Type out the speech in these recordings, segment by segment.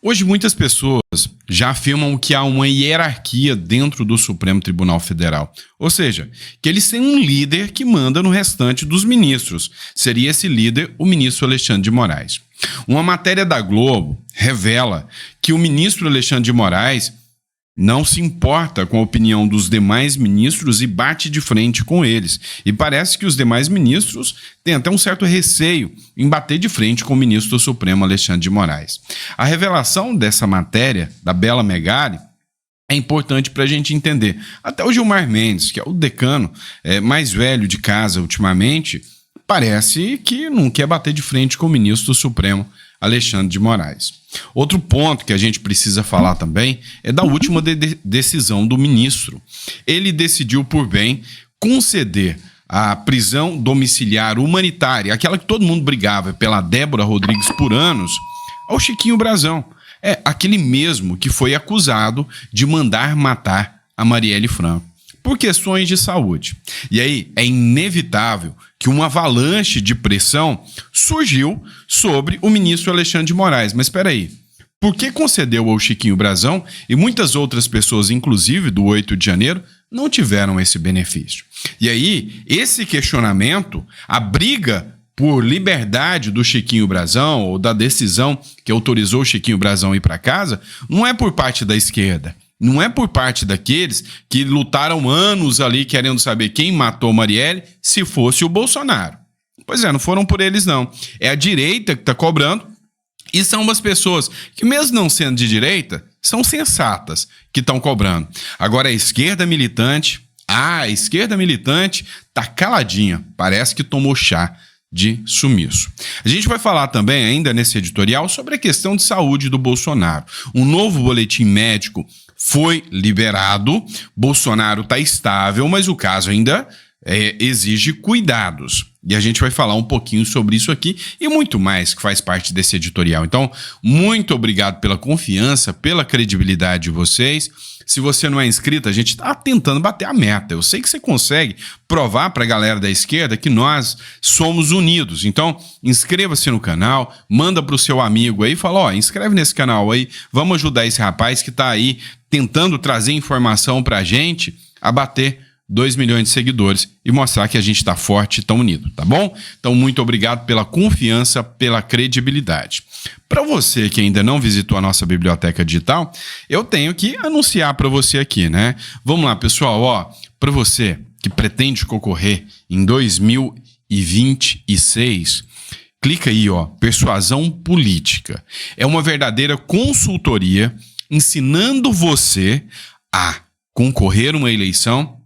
Hoje muitas pessoas já afirmam que há uma hierarquia dentro do Supremo Tribunal Federal. Ou seja, que eles têm um líder que manda no restante dos ministros. Seria esse líder o ministro Alexandre de Moraes. Uma matéria da Globo revela que o ministro Alexandre de Moraes não se importa com a opinião dos demais ministros e bate de frente com eles. E parece que os demais ministros têm até um certo receio em bater de frente com o ministro do Supremo, Alexandre de Moraes. A revelação dessa matéria, da Bela Megali, é importante para a gente entender. Até o Gilmar Mendes, que é o decano mais velho de casa ultimamente, parece que não quer bater de frente com o ministro do Supremo, Alexandre de Moraes. Outro ponto que a gente precisa falar também é da última decisão do ministro. Ele decidiu por bem conceder a prisão domiciliar humanitária, aquela que todo mundo brigava pela Débora Rodrigues por anos, ao Chiquinho Brazão. É aquele mesmo que foi acusado de mandar matar a Marielle Franco por questões de saúde. E aí é inevitável que uma avalanche de pressão surgiu sobre o ministro Alexandre de Moraes. Mas espera aí, por que concedeu ao Chiquinho Brazão e muitas outras pessoas, inclusive do 8 de janeiro, não tiveram esse benefício? E aí, esse questionamento, a briga por liberdade do Chiquinho Brazão ou da decisão que autorizou o Chiquinho Brazão ir para casa, não é por parte da esquerda. Não é por parte daqueles que lutaram anos ali querendo saber quem matou Marielle se fosse o Bolsonaro. Pois é, não foram por eles não. É a direita que está cobrando e são umas pessoas que, mesmo não sendo de direita, são sensatas que estão cobrando. Agora a esquerda militante está caladinha, parece que tomou chá de sumiço. A gente vai falar também ainda nesse editorial sobre a questão de saúde do Bolsonaro. Um novo boletim médico foi liberado, Bolsonaro está estável, mas o caso ainda exige cuidados. E a gente vai falar um pouquinho sobre isso aqui e muito mais que faz parte desse editorial. Então, muito obrigado pela confiança, pela credibilidade de vocês. Se você não é inscrito, a gente está tentando bater a meta. Eu sei que você consegue provar para a galera da esquerda que nós somos unidos. Então, inscreva-se no canal, manda para o seu amigo aí, fala, ó, inscreve nesse canal aí, vamos ajudar esse rapaz que está aí tentando trazer informação para a gente a bater 2 milhões de seguidores e mostrar que a gente está forte e tão unido, tá bom? Então, muito obrigado pela confiança, pela credibilidade. Para você que ainda não visitou a nossa biblioteca digital, eu tenho que anunciar para você aqui, né? Vamos lá, pessoal, ó, para você que pretende concorrer em 2026, clica aí, ó, Persuasão Política. É uma verdadeira consultoria ensinando você a concorrer a uma eleição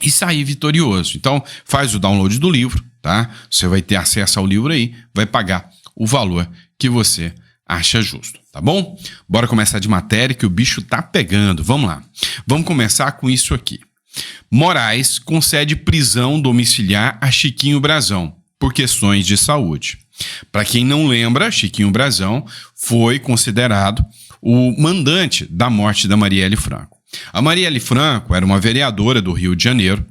e sair vitorioso. Então, faz o download do livro, tá? Você vai ter acesso ao livro aí, vai pagar o valor que você acha justo, tá bom? Bora começar de matéria que o bicho tá pegando. Vamos lá. Vamos começar com isso aqui. Moraes concede prisão domiciliar a Chiquinho Brazão por questões de saúde. Para quem não lembra, Chiquinho Brazão foi considerado o mandante da morte da Marielle Franco. A Marielle Franco era uma vereadora do Rio de Janeiro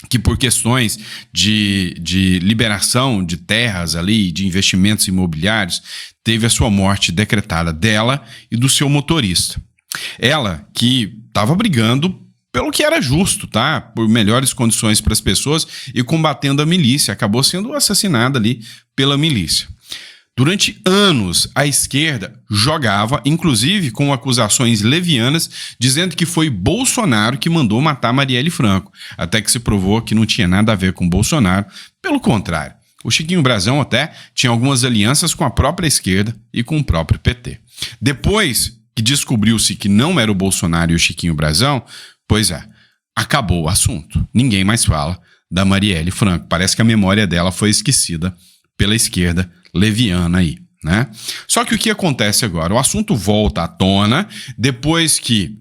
que, por questões de liberação de terras ali, de investimentos imobiliários, teve a sua morte decretada, dela e do seu motorista. Ela que estava brigando pelo que era justo, tá? Por melhores condições para as pessoas e combatendo a milícia, acabou sendo assassinada ali pela milícia. Durante anos, a esquerda jogava, inclusive com acusações levianas, dizendo que foi Bolsonaro que mandou matar Marielle Franco, até que se provou que não tinha nada a ver com Bolsonaro. Pelo contrário, o Chiquinho Brazão até tinha algumas alianças com a própria esquerda e com o próprio PT. Depois que descobriu-se que não era o Bolsonaro e o Chiquinho Brazão, pois é, acabou o assunto. Ninguém mais fala da Marielle Franco. Parece que a memória dela foi esquecida pela esquerda leviana aí, né? Só que o que acontece agora? O assunto volta à tona depois que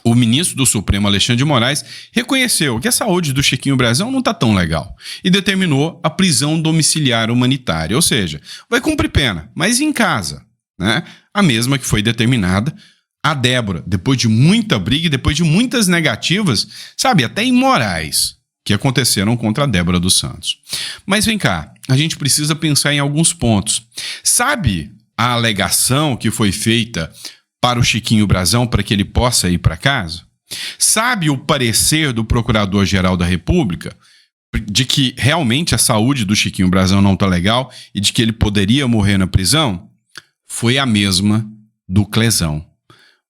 o ministro do Supremo, Alexandre de Moraes, reconheceu que a saúde do Chiquinho Brazão não está tão legal e determinou a prisão domiciliar humanitária, ou seja, vai cumprir pena, mas em casa, né? A mesma que foi determinada a Débora, depois de muita briga e depois de muitas negativas, sabe, até imorais, que aconteceram contra a Débora dos Santos. Mas vem cá, a gente precisa pensar em alguns pontos. Sabe a alegação que foi feita para o Chiquinho Brazão para que ele possa ir para casa? Sabe o parecer do Procurador-Geral da República de que realmente a saúde do Chiquinho Brazão não está legal e de que ele poderia morrer na prisão? Foi a mesma do Clezão.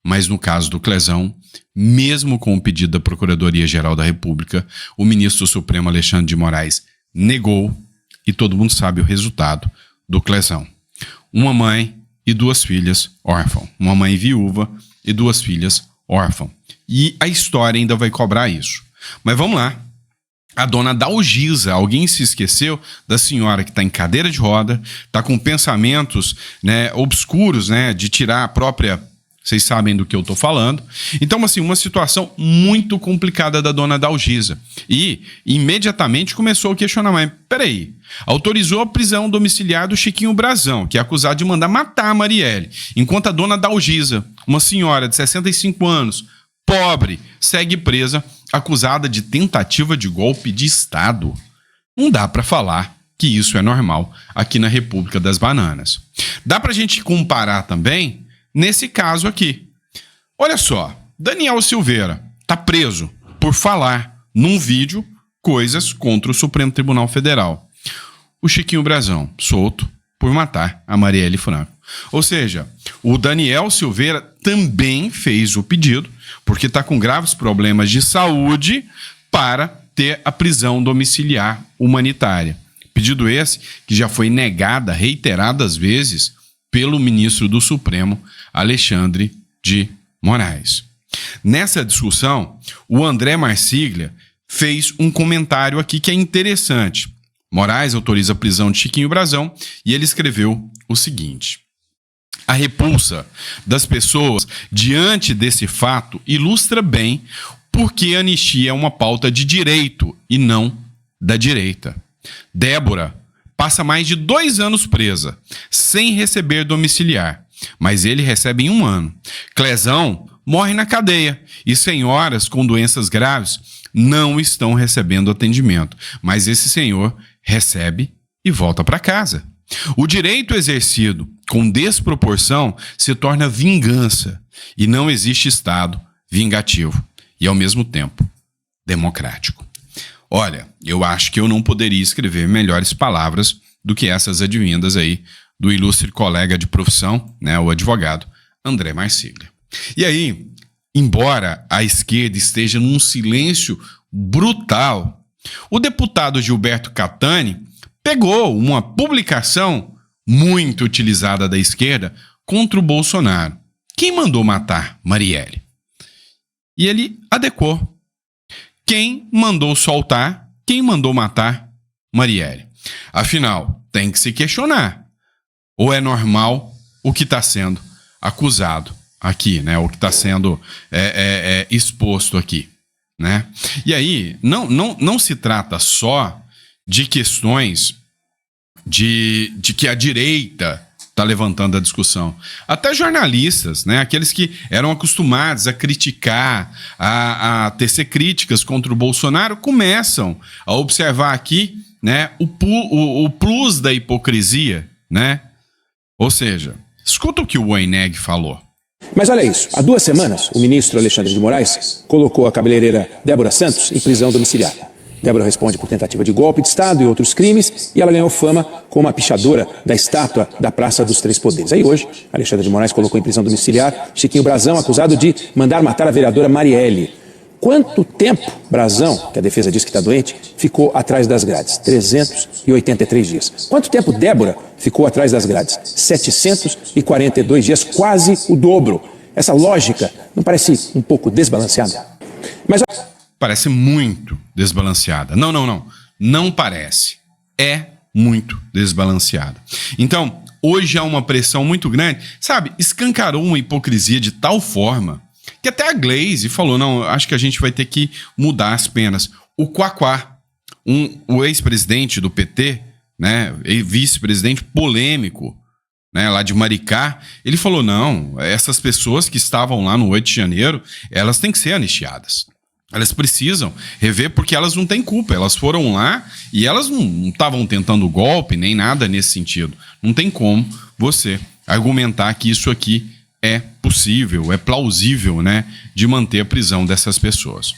Mas no caso do Clezão, mesmo com o pedido da Procuradoria-Geral da República, o ministro Supremo Alexandre de Moraes negou e todo mundo sabe o resultado do Clezão. Uma mãe e 2 filhas órfãos. Uma mãe viúva e 2 filhas órfãos. E a história ainda vai cobrar isso. Mas vamos lá. A dona Dalgisa, alguém se esqueceu da senhora que está em cadeira de roda, está com pensamentos, né, obscuros, né, de tirar a própria... Vocês sabem do que eu estou falando. Então, assim, uma situação muito complicada da dona Dalgisa. E imediatamente começou o questionamento. Peraí, autorizou a prisão domiciliar do Chiquinho Brazão, que é acusado de mandar matar a Marielle. Enquanto a dona Dalgisa, uma senhora de 65 anos, pobre, segue presa, acusada de tentativa de golpe de Estado. Não dá para falar que isso é normal aqui na República das Bananas. Dá para a gente comparar também nesse caso aqui. Olha só, Daniel Silveira está preso por falar num vídeo coisas contra o Supremo Tribunal Federal. O Chiquinho Brazão, solto por matar a Marielle Franco. Ou seja, o Daniel Silveira também fez o pedido, porque está com graves problemas de saúde, para ter a prisão domiciliar humanitária. Pedido esse que já foi negado reiteradas vezes pelo ministro do Supremo, Alexandre de Moraes. Nessa discussão, o André Marsiglia fez um comentário aqui que é interessante. Moraes autoriza a prisão de Chiquinho Brazão e ele escreveu o seguinte: a repulsa das pessoas diante desse fato ilustra bem porque a anistia é uma pauta de direito e não da direita. Débora passa mais de 2 anos presa, sem receber domiciliar, mas ele recebe em 1 ano. Clezão morre na cadeia e senhoras com doenças graves não estão recebendo atendimento, mas esse senhor recebe e volta para casa. O direito exercido com desproporção se torna vingança e não existe Estado vingativo e, ao mesmo tempo, democrático. Olha, eu acho que eu não poderia escrever melhores palavras do que essas advindas aí do ilustre colega de profissão, né, o advogado André Marsiglia. E aí, embora a esquerda esteja num silêncio brutal, o deputado Gilberto Catani pegou uma publicação muito utilizada da esquerda contra o Bolsonaro. Quem mandou matar Marielle? E ele adequou. Quem mandou soltar? Quem mandou matar Marielle? Afinal, tem que se questionar. Ou é normal o que está sendo acusado aqui, né? O que está sendo exposto aqui, né? E aí, não se trata só de questões de que a direita está levantando a discussão. Até jornalistas, né, aqueles que eram acostumados a criticar, a tecer críticas contra o Bolsonaro, começam a observar aqui, né, o plus da hipocrisia, né? Ou seja, escuta o que o Weineg falou. Mas olha isso, há 2 semanas o ministro Alexandre de Moraes colocou a cabeleireira Débora Santos em prisão domiciliar. Débora responde por tentativa de golpe de Estado e outros crimes, e ela ganhou fama como a pichadora da estátua da Praça dos Três Poderes. Aí hoje, Alexandre de Moraes colocou em prisão domiciliar Chiquinho Brazão, acusado de mandar matar a vereadora Marielle. Quanto tempo Brazão, que a defesa diz que está doente, ficou atrás das grades? 383 dias. Quanto tempo Débora ficou atrás das grades? 742 dias, quase o dobro. Essa lógica não parece um pouco desbalanceada? Mas... Parece muito desbalanceada. Não parece. É muito desbalanceada. Então, hoje há uma pressão muito grande, sabe? Escancarou uma hipocrisia de tal forma que até a Glaze falou, não, acho que a gente vai ter que mudar as penas. O Quaquá, o ex-presidente do PT, né, vice-presidente polêmico, né, lá de Maricá, ele falou, não, essas pessoas que estavam lá no 8 de janeiro, elas têm que ser anistiadas. Elas precisam rever porque elas não têm culpa. Elas foram lá e elas não estavam tentando golpe nem nada nesse sentido. Não tem como você argumentar que isso aqui é possível, é plausível, né, de manter a prisão dessas pessoas.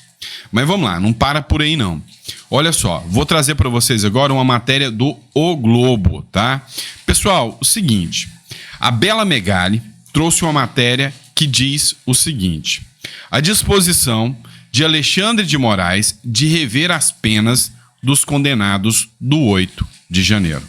Mas vamos lá, não para por aí não. Olha só, vou trazer para vocês agora uma matéria do O Globo, tá? Pessoal, o seguinte, a Bela Megali trouxe uma matéria que diz o seguinte: a disposição de Alexandre de Moraes de rever as penas dos condenados do 8 de janeiro.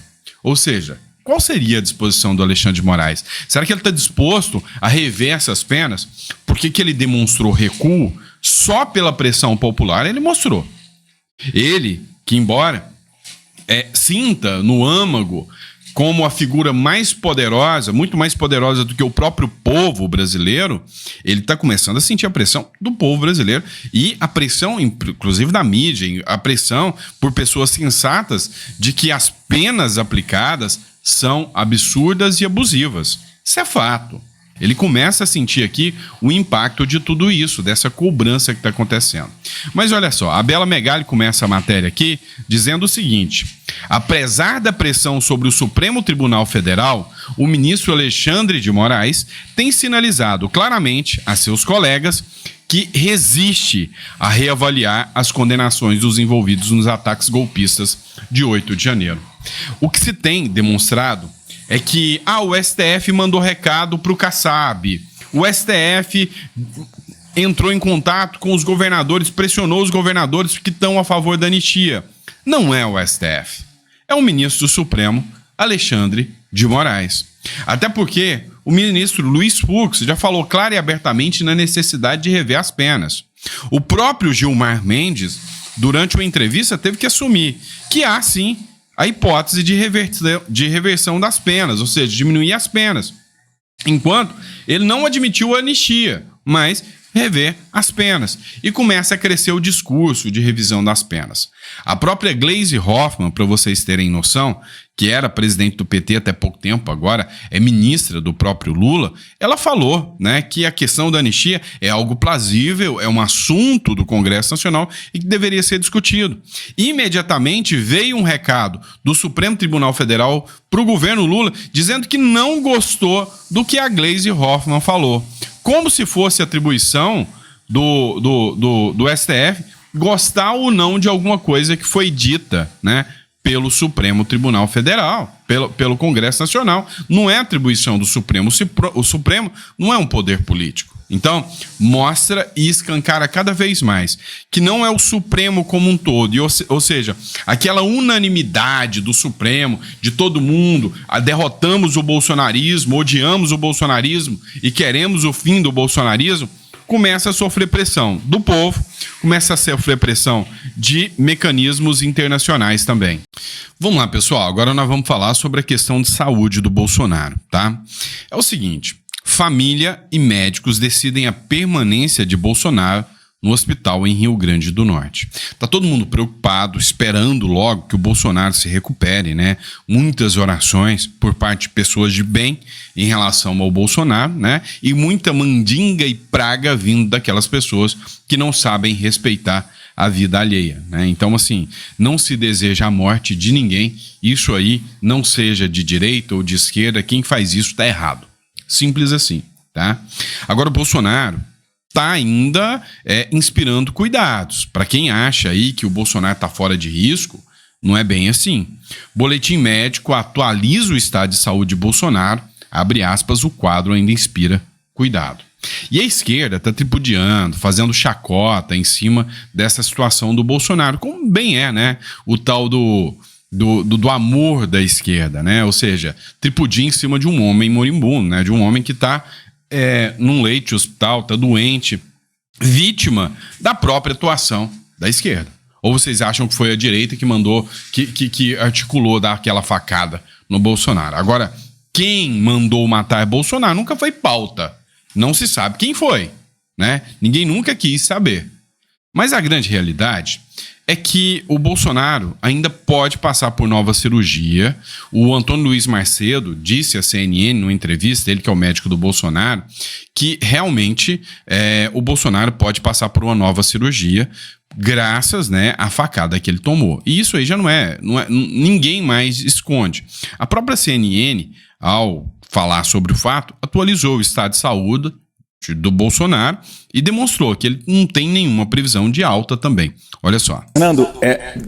Ou seja, qual seria a disposição do Alexandre de Moraes? Será que ele está disposto a rever essas penas? Por que ele demonstrou recuo? Só pela pressão popular ele mostrou. Ele, que embora sinta no âmago como a figura mais poderosa, muito mais poderosa do que o próprio povo brasileiro, ele está começando a sentir a pressão do povo brasileiro e a pressão, inclusive da mídia, a pressão por pessoas sensatas de que as penas aplicadas são absurdas e abusivas. Isso é fato. Ele começa a sentir aqui o impacto de tudo isso, dessa cobrança que está acontecendo. Mas olha só, a Bela Megali começa a matéria aqui dizendo o seguinte: apesar da pressão sobre o Supremo Tribunal Federal, o ministro Alexandre de Moraes tem sinalizado claramente a seus colegas que resiste a reavaliar as condenações dos envolvidos nos ataques golpistas de 8 de janeiro. O que se tem demonstrado é que o STF mandou recado para o Kassab, o STF entrou em contato com os governadores, pressionou os governadores que estão a favor da anistia. Não é o STF, é o ministro do Supremo, Alexandre de Moraes. Até porque o ministro Luiz Fux já falou clara e abertamente na necessidade de rever as penas. O próprio Gilmar Mendes, durante uma entrevista, teve que assumir que há, sim, a hipótese de reversão das penas, ou seja, diminuir as penas. Enquanto ele não admitiu a anistia, mas rever as penas. E começa a crescer o discurso de revisão das penas. A própria Gleisi Hoffmann, para vocês terem noção, que era presidente do PT até pouco tempo, agora é ministra do próprio Lula, ela falou, né, que a questão da anistia é algo plausível, é um assunto do Congresso Nacional e que deveria ser discutido. Imediatamente veio um recado do Supremo Tribunal Federal para o governo Lula, dizendo que não gostou do que a Gleisi Hoffmann falou. Como se fosse atribuição do STF gostar ou não de alguma coisa que foi dita, né, pelo Supremo Tribunal Federal, pelo Congresso Nacional. Não é atribuição do Supremo. O Supremo não é um poder político. Então, mostra e escancara cada vez mais que não é o Supremo como um todo, ou seja, aquela unanimidade do Supremo, de todo mundo, derrotamos o bolsonarismo, odiamos o bolsonarismo e queremos o fim do bolsonarismo, começa a sofrer pressão do povo, começa a sofrer pressão de mecanismos internacionais também. Vamos lá, pessoal, agora nós vamos falar sobre a questão de saúde do Bolsonaro, tá? É o seguinte: família e médicos decidem a permanência de Bolsonaro no hospital em Rio Grande do Norte. Tá todo mundo preocupado, esperando logo que o Bolsonaro se recupere, né? Muitas orações por parte de pessoas de bem em relação ao Bolsonaro, né? E muita mandinga e praga vindo daquelas pessoas que não sabem respeitar a vida alheia, né? Então, assim, não se deseja a morte de ninguém. Isso aí, não seja de direita ou de esquerda, quem faz isso tá errado. Simples assim, tá? Agora, o Bolsonaro está ainda inspirando cuidados. Para quem acha aí que o Bolsonaro está fora de risco, não é bem assim. Boletim médico atualiza o estado de saúde de Bolsonaro, abre aspas, o quadro ainda inspira cuidado. E a esquerda está tripudiando, fazendo chacota em cima dessa situação do Bolsonaro, como bem né? O tal do amor da esquerda, né? Ou seja, tripudia em cima de um homem moribundo, né? De um homem que está num leito de hospital, está doente, vítima da própria atuação da esquerda. Ou vocês acham que foi a direita que mandou, que articulou dar aquela facada no Bolsonaro? Agora, quem mandou matar Bolsonaro nunca foi pauta. Não se sabe quem foi, né? Ninguém nunca quis saber. Mas a grande realidade é que o Bolsonaro ainda pode passar por nova cirurgia. O Antônio Luiz Macedo disse à CNN, numa entrevista, ele que é o médico do Bolsonaro, que realmente o Bolsonaro pode passar por uma nova cirurgia graças, né, à facada que ele tomou. E isso aí já não é ninguém mais esconde. A própria CNN, ao falar sobre o fato, atualizou o estado de saúde do Bolsonaro e demonstrou que ele não tem nenhuma previsão de alta também. Olha só. Fernando,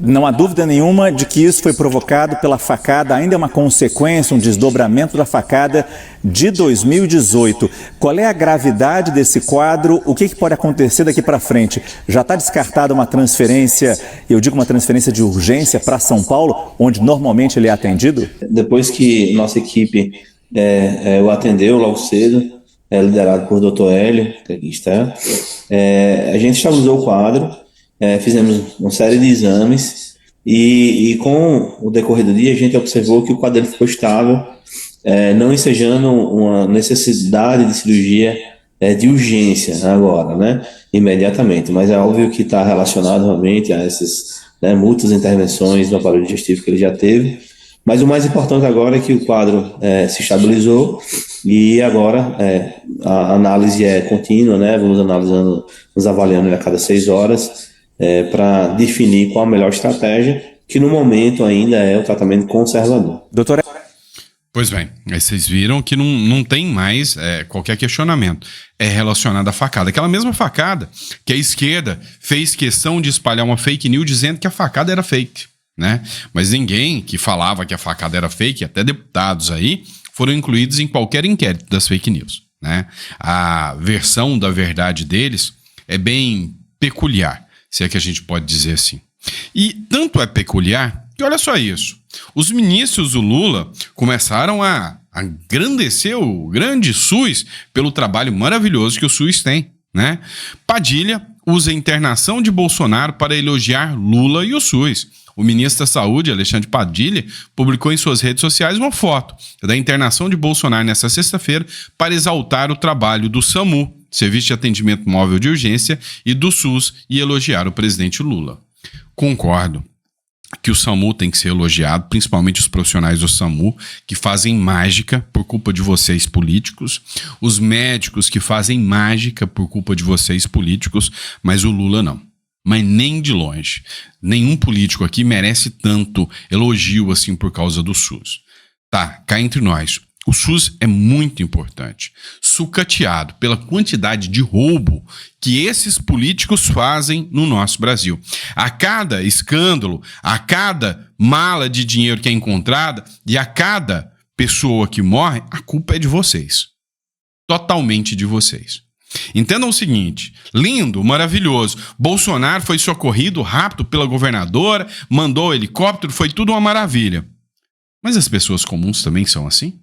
não há dúvida nenhuma de que isso foi provocado pela facada, ainda é uma consequência, um desdobramento da facada de 2018. Qual é a gravidade desse quadro? O que pode acontecer daqui para frente? Já está descartada uma transferência, eu digo uma transferência de urgência para São Paulo, onde normalmente ele é atendido? Depois que nossa equipe o atendeu logo cedo, liderado por Dr. Hélio, que aqui está, a gente estabilizou o quadro, fizemos uma série de exames e com o decorrer do dia a gente observou que o quadro ficou estável, não ensejando uma necessidade de cirurgia de urgência agora, né, imediatamente, mas é óbvio que está relacionado realmente a essas muitas intervenções no aparelho digestivo que ele já teve. Mas o mais importante agora é que o quadro se estabilizou e agora a análise é contínua, né? Vamos analisando, nos avaliando a cada 6 horas para definir qual a melhor estratégia, que no momento ainda é o tratamento conservador. Doutora... Pois bem, aí vocês viram que não tem mais qualquer questionamento. É relacionado à facada. Aquela mesma facada que a esquerda fez questão de espalhar uma fake news dizendo que a facada era fake. Né? Mas ninguém que falava que a facada era fake, até deputados aí, foram incluídos em qualquer inquérito das fake news, né? A versão da verdade deles é bem peculiar, se é que a gente pode dizer assim. E tanto é peculiar que olha só isso, os ministros do Lula começaram a engrandecer o grande SUS pelo trabalho maravilhoso que o SUS tem, né? Padilha usa a internação de Bolsonaro para elogiar Lula e o SUS. O ministro da Saúde, Alexandre Padilha, publicou em suas redes sociais uma foto da internação de Bolsonaro nesta sexta-feira para exaltar o trabalho do SAMU, Serviço de Atendimento Móvel de Urgência, e do SUS e elogiar o presidente Lula. Concordo que o SAMU tem que ser elogiado, principalmente os profissionais do SAMU, que fazem mágica por culpa de vocês políticos, os médicos que fazem mágica por culpa de vocês políticos, mas o Lula não. Mas nem de longe. Nenhum político aqui merece tanto elogio assim por causa do SUS. Tá, cá entre nós. O SUS é muito importante. Sucateado pela quantidade de roubo que esses políticos fazem no nosso Brasil. A cada escândalo, a cada mala de dinheiro que é encontrada e a cada pessoa que morre, a culpa é de vocês. Totalmente de vocês. Entendam o seguinte, lindo, maravilhoso, Bolsonaro foi socorrido rápido pela governadora, mandou o helicóptero, foi tudo uma maravilha. Mas as pessoas comuns também são assim?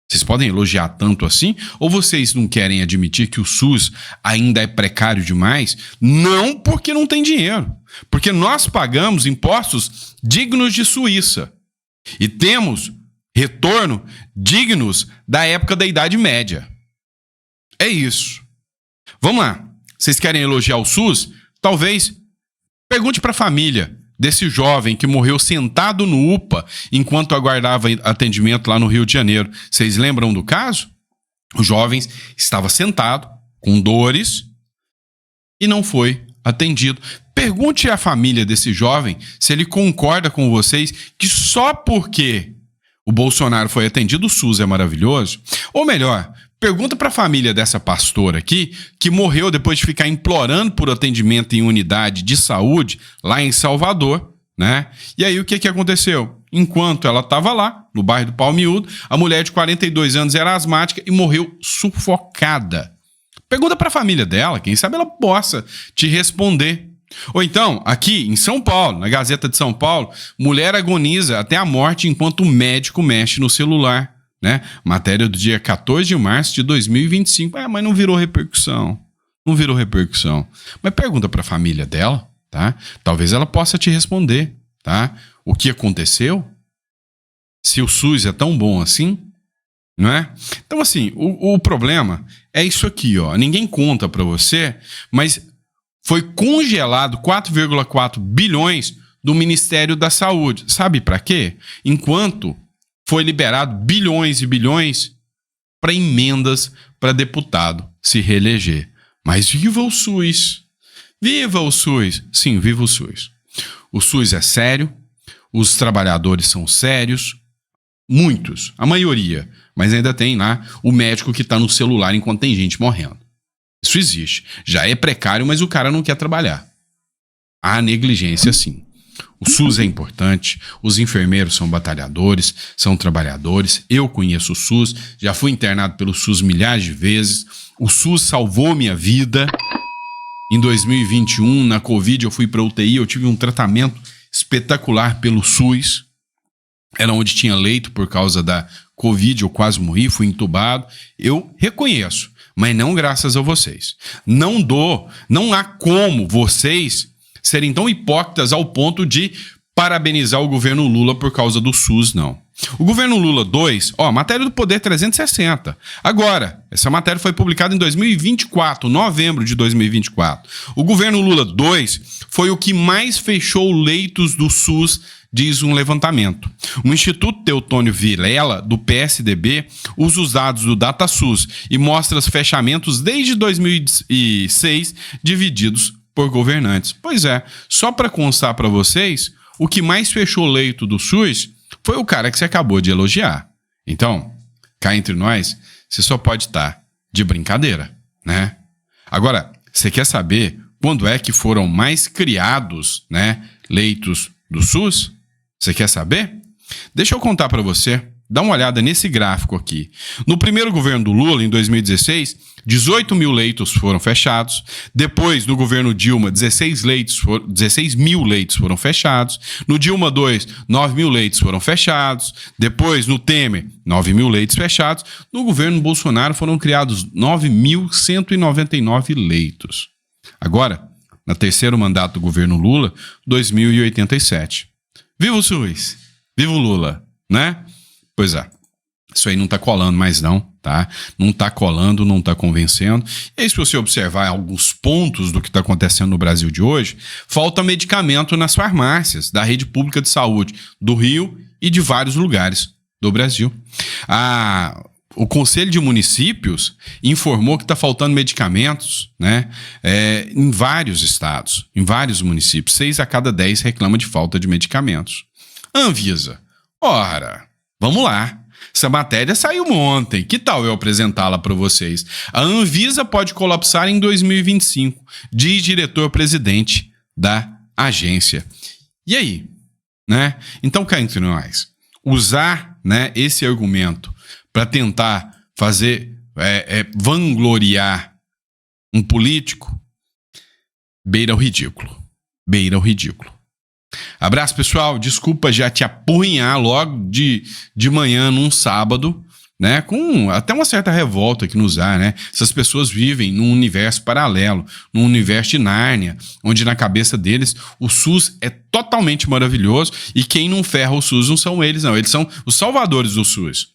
Vocês podem elogiar tanto assim? Ou vocês não querem admitir que o SUS ainda é precário demais? Não porque não tem dinheiro, porque nós pagamos impostos dignos de Suíça e temos retorno dignos da época da Idade Média. É isso. Vamos lá. Vocês querem elogiar o SUS? Talvez pergunte para a família desse jovem que morreu sentado no UPA enquanto aguardava atendimento lá no Rio de Janeiro. Vocês lembram do caso? O jovem estava sentado, com dores, e não foi atendido. Pergunte à família desse jovem se ele concorda com vocês que só porque o Bolsonaro foi atendido, o SUS é maravilhoso. Ou melhor, pergunta para a família dessa pastora aqui, que morreu depois de ficar implorando por atendimento em unidade de saúde lá em Salvador, né? E aí o que aconteceu? Enquanto ela estava lá, no bairro do Palmiúdo, a mulher de 42 anos era asmática e morreu sufocada. Pergunta para a família dela, quem sabe ela possa te responder. Ou então, aqui em São Paulo, na Gazeta de São Paulo, mulher agoniza até a morte enquanto o médico mexe no celular. Né? Matéria do dia 14 de março de 2025. Mas não virou repercussão. Não virou repercussão. Mas pergunta para a família dela, tá? Talvez ela possa te responder, tá? O que aconteceu? Se o SUS é tão bom assim, não é? Então, assim, o problema é isso aqui, ó. Ninguém conta para você, mas foi congelado 4,4 bilhões do Ministério da Saúde. Sabe para quê? Enquanto foi liberado bilhões e bilhões para emendas para deputado se reeleger. Mas viva o SUS! Viva o SUS! Sim, viva o SUS. O SUS é sério, os trabalhadores são sérios, muitos, a maioria, mas ainda tem lá o médico que está no celular enquanto tem gente morrendo. Isso existe. Já é precário, mas o cara não quer trabalhar. Há negligência, sim. O SUS é importante, os enfermeiros são batalhadores, são trabalhadores. Eu conheço o SUS, já fui internado pelo SUS milhares de vezes. O SUS salvou minha vida. Em 2021, na Covid, eu fui para UTI, eu tive um tratamento espetacular pelo SUS. Era onde tinha leito por causa da Covid, eu quase morri, fui entubado. Eu reconheço, mas não graças a vocês. Não há como vocês serem tão hipócritas ao ponto de parabenizar o governo Lula por causa do SUS, não. O governo Lula 2, matéria do Poder 360. Agora, essa matéria foi publicada em 2024, novembro de 2024. O governo Lula 2 foi o que mais fechou leitos do SUS, diz um levantamento. O Instituto Teotônio Vilela, do PSDB, usa os dados do DataSUS e mostra os fechamentos desde 2006, divididos por governantes. Pois é, só para constar para vocês, o que mais fechou leito do SUS foi o cara que você acabou de elogiar. Então, cá entre nós, você só pode estar de brincadeira, né? Agora, você quer saber quando é que foram mais criados, né, leitos do SUS? Você quer saber? Deixa eu contar para você. Dá uma olhada nesse gráfico aqui. No primeiro governo do Lula, em 2016, 18 mil leitos foram fechados. Depois, no governo Dilma, 16 mil leitos foram fechados. No Dilma 2, 9 mil leitos foram fechados. Depois, no Temer, 9 mil leitos fechados. No governo Bolsonaro, foram criados 9.199 leitos. Agora, no terceiro mandato do governo Lula, 2.087. Viva o SUS! Viva o Lula! Né? Pois é, isso aí não tá colando mais não, tá? Não tá colando, não tá convencendo. E aí, se você observar alguns pontos do que está acontecendo no Brasil de hoje, falta medicamento nas farmácias da rede pública de saúde do Rio e de vários lugares do Brasil. O Conselho de Municípios informou que está faltando medicamentos, né, em vários estados, em vários municípios. 6 a cada 10 reclamam de falta de medicamentos. Anvisa, ora... Vamos lá, essa matéria saiu ontem, que tal eu apresentá-la para vocês? A Anvisa pode colapsar em 2025, diz diretor-presidente da agência. E aí? Né? Então, cá entre nós, usar, né, esse argumento para tentar vangloriar um político, beira o ridículo. Beira o ridículo. Abraço, pessoal. Desculpa já te apurrinhar logo de manhã num sábado, né? Com até uma certa revolta aqui nos ar, né? Essas pessoas vivem num universo paralelo, num universo de Nárnia, onde na cabeça deles o SUS é totalmente maravilhoso e quem não ferra o SUS não são eles, não. Eles são os salvadores do SUS.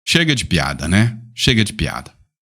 Chega de piada, né? Chega de piada.